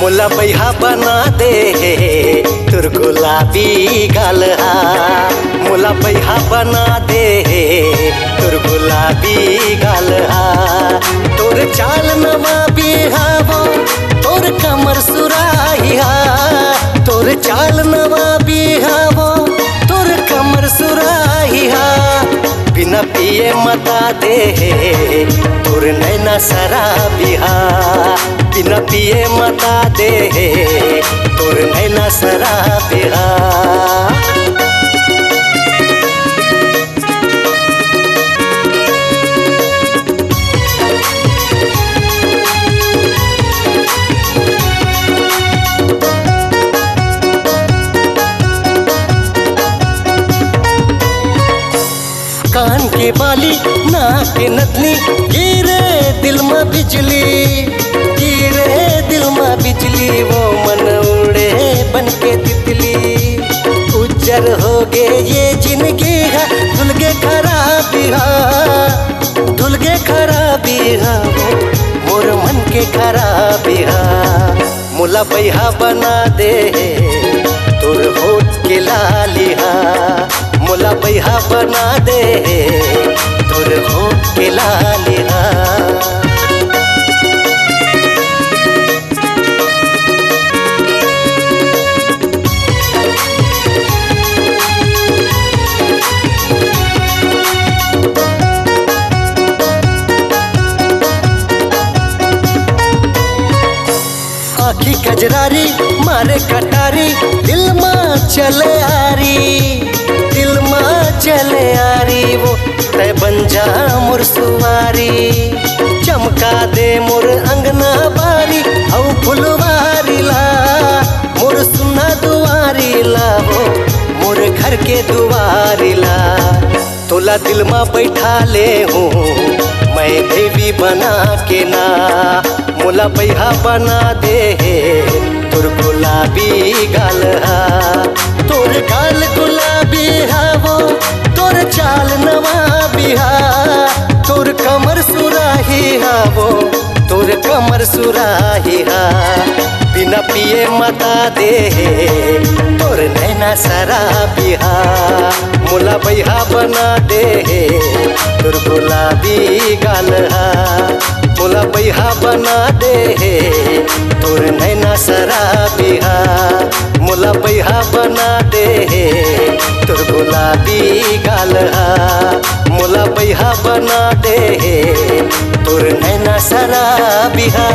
मोला बैहा बना दे तुर गुलाबी गाल हा। मोला बैहा बना दे तुर गुलाबी गाल हा। तोर चाल नमा बिहावो तोर कमर सुराही हा। तोर चाल नमा बिहावो तोर कमर सुराही हा। बिना पिए मता दे तोर नैना शराबी हा। बिना पिए मता दे तोर नैना शराबी हा। कान के बाली नाक के नथनी गिरे दिल में बिजली। गिरे दिल में बिजली वो मन उड़े बन के तितली। उज्जर हो गे ये जिंदगी है धुल गे खराबी हा। धुल गे खराबी हा मोर मन के खराबी हा। मोला बैहा बना दे तोर होठ के लाली हा। मोला बैहा बना दे तोर होठ के लाली हा। आँखी कजरारी मारे कटारी दिल में चले आरी। दिल में चले आरी वो तय बन जा मोर सुवारी। चमका दे मोर अंगना बारी औ फुलवारी ला। मोर सुना दुआरी ला वो मोर घर के दुआरी ला। तोला दिल में बैठा ले हूँ मैं देवी बना के ना। मोला बैहा बना दे तोर गुलाबी गाल हा। तोर गाल गुलाबी हा वो तोर चाल नवा बिहा। तोर कमर सुराही हा वो तोर कमर सुराही हा। बिना पिए मता दे तोर नैना शराबी हा। मोला बैहा बना दे तोर गुलाबी गाल हा। मोला बैहा बना दे तोर नैना शराबी हा। मोला बैहा बना दे तोर गुलाबी गाल हा। मोला बैहा बना दे तोर नैना शराबी हा।